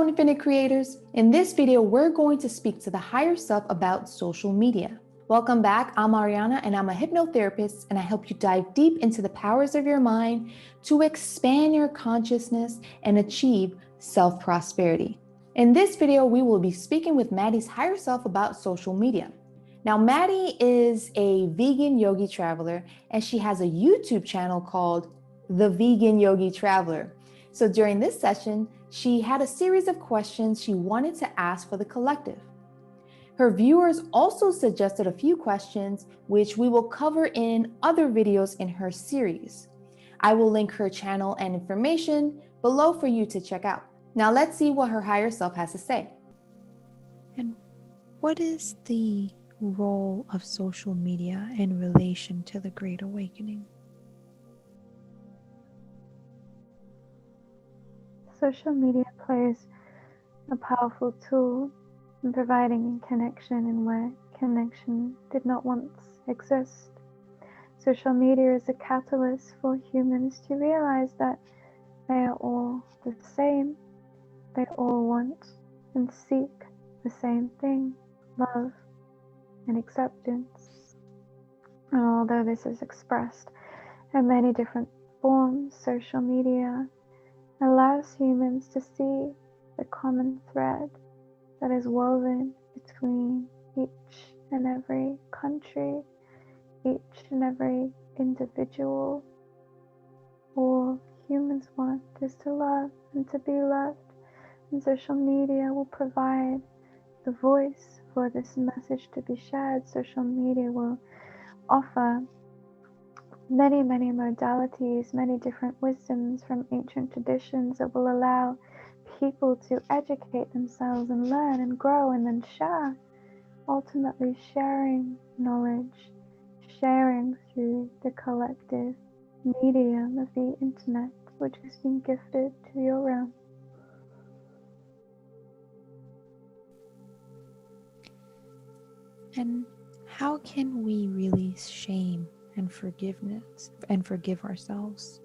Hello, Infinite Creators. In this video, we're going to speak to the higher self about social media. Welcome back. I'm Ariana and I'm a hypnotherapist, and I help you dive deep into the powers of your mind to expand your consciousness and achieve self-prosperity. In this video, we will be speaking with Maddie's higher self about social media. Now, Maddie is a vegan yogi traveler, and she has a YouTube channel called The Vegan Yogi Traveler. So during this session, she had a series of questions she wanted to ask for the collective. Her viewers also suggested a few questions, which we will cover in other videos in her series. I will link her channel and information below for you to check out. Now let's see what her higher self has to say. And what is the role of social media in relation to the Great Awakening? Social media plays a powerful tool in providing connection in where connection did not once exist. Social media is a catalyst for humans to realize that they are all the same. They all want and seek the same thing, love and acceptance. And although this is expressed in many different forms, social media allows humans to see the common thread that is woven between each and every country, each and every individual. All humans want is to love and to be loved, and social media will provide the voice for this message to be shared. Social media will offer many modalities, many different wisdoms from ancient traditions that will allow people to educate themselves and learn and grow and then share, ultimately sharing knowledge, sharing through the collective medium of the internet, which has been gifted to your realm. And how can we release shame and forgiveness and forgive ourselves?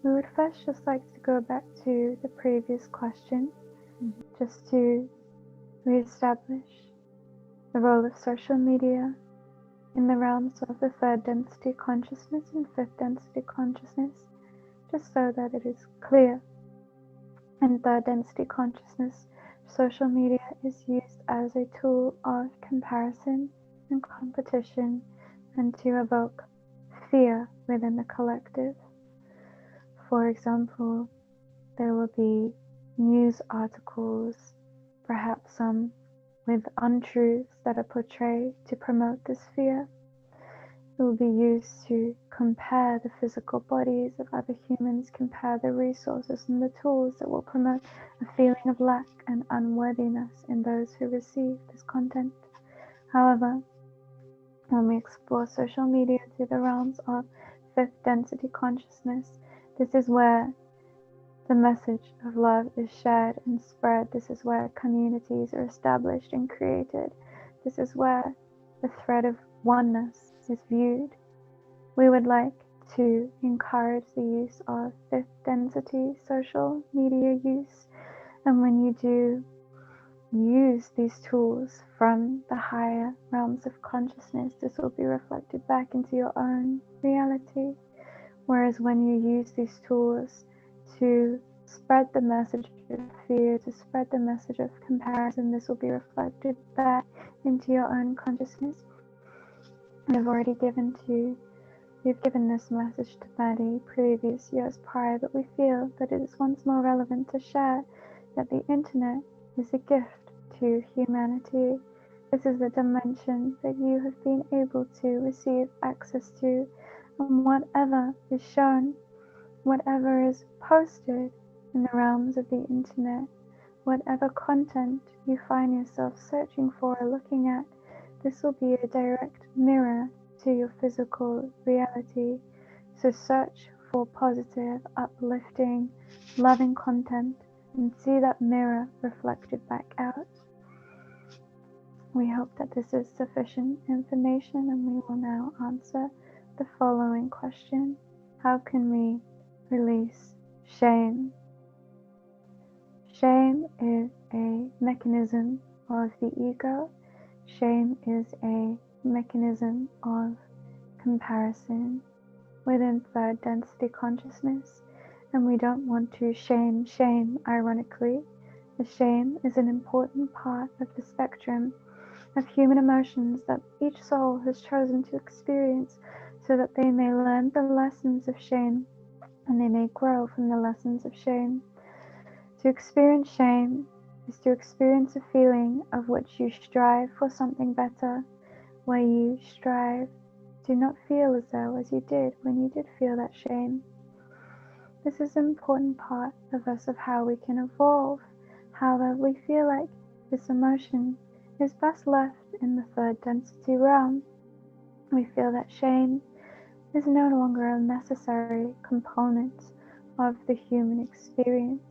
We would first just like to go back to the previous question, just to reestablish the role of social media in the realms of the third density consciousness and fifth density consciousness, just so that it is clear. In third density consciousness, social media is used as a tool of comparison and competition, and to evoke fear within the collective. For example, there will be news articles, perhaps some with untruths that are portrayed to promote this fear. It will be used to compare the physical bodies of other humans, compare the resources and the tools that will promote a feeling of lack and unworthiness in those who receive this content. However, when we explore social media through the realms of fifth density consciousness, this is where the message of love is shared and spread. This is where communities are established and created. This is where the thread of oneness is viewed. We would like to encourage the use of fifth density social media use. And when you do use these tools from the higher realms of consciousness, this will be reflected back into your own reality. Whereas when you use these tools to spread the message of fear, to spread the message of comparison, this will be reflected back into your own consciousness. We've given this message to Maddie previous years prior, but we feel that it is once more relevant to share that the internet is a gift to humanity. This is a dimension that you have been able to receive access to, and whatever is shown, whatever is posted in the realms of the internet, whatever content you find yourself searching for or looking at, this will be a direct mirror to your physical reality. So search for positive, uplifting, loving content and see that mirror reflected back out. We hope that this is sufficient information, and we will now answer the following question. How can we release shame Shame is a mechanism of the ego. Shame is a mechanism of comparison within third density consciousness, and we don't want to shame ironically. The shame is an important part of the spectrum of human emotions that each soul has chosen to experience so that they may learn the lessons of shame and they may grow from the lessons of shame. To experience shame is to experience a feeling of which you strive for something better, where you strive to not feel as though as you did when you did feel that shame. This is an important part of us of how we can evolve. However, we feel like this emotion is best left in the third density realm. We feel that shame is no longer a necessary component of the human experience,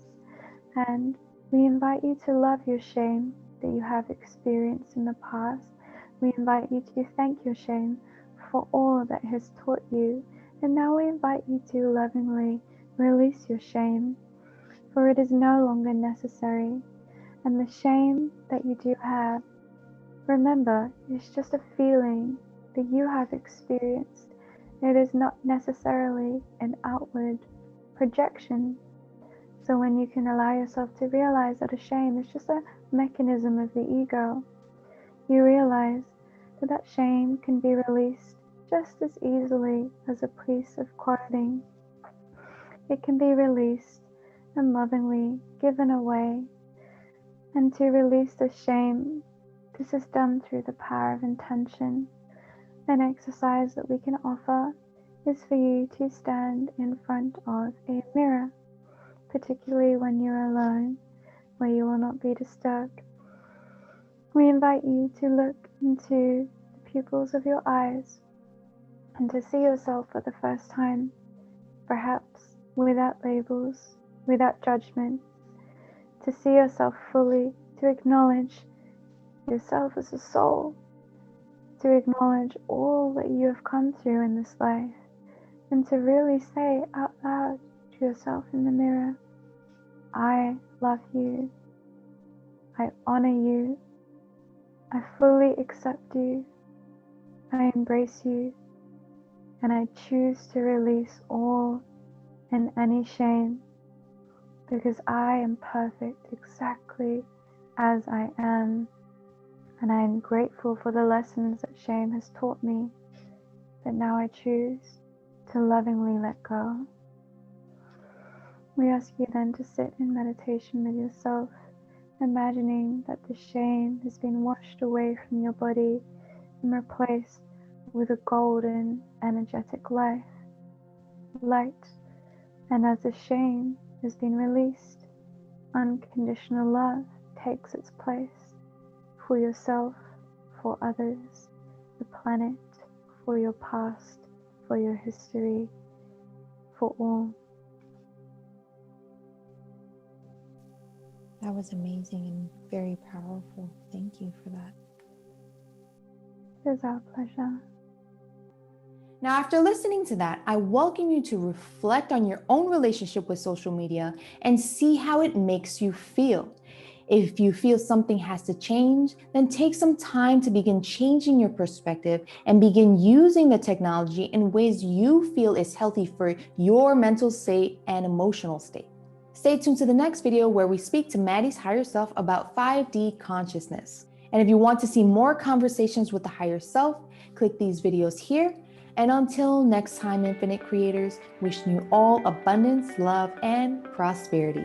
and we invite you to love your shame that you have experienced in the past. We invite you to thank your shame for all that it has taught you, and now we invite you to lovingly release your shame, for it is no longer necessary. And the shame that you do have, remember, it's just a feeling that you have experienced. It is not necessarily an outward projection. So when you can allow yourself to realize that a shame is just a mechanism of the ego, you realize that that shame can be released just as easily as a piece of clothing. It can be released and lovingly given away. And to release the shame, this is done through the power of intention. An exercise that we can offer is for you to stand in front of a mirror, particularly when you're alone, where you will not be disturbed. We invite you to look into the pupils of your eyes and to see yourself for the first time, perhaps without labels, without judgment, to see yourself fully, to acknowledge yourself as a soul, to acknowledge all that you have come through in this life, and to really say out loud to yourself in the mirror, I love you, I honor you, I fully accept you, I embrace you, and I choose to release all and any shame, because I am perfect exactly as I am, and I am grateful for the lessons that shame has taught me, that now I choose to lovingly let go. We ask you then to sit in meditation with yourself, imagining that the shame has been washed away from your body and replaced with a golden, energetic light. And as the shame has been released, unconditional love takes its place for yourself, for others, the planet, for your past, for your history, for all. That was amazing and very powerful. Thank you for that. It is our pleasure. Now, after listening to that, I welcome you to reflect on your own relationship with social media and see how it makes you feel. If you feel something has to change, then take some time to begin changing your perspective and begin using the technology in ways you feel is healthy for your mental state and emotional state. Stay tuned to the next video where we speak to Maddie's higher self about 5D consciousness. And if you want to see more conversations with the higher self, click these videos here. And until next time, Infinite Creators, wishing you all abundance, love, and prosperity.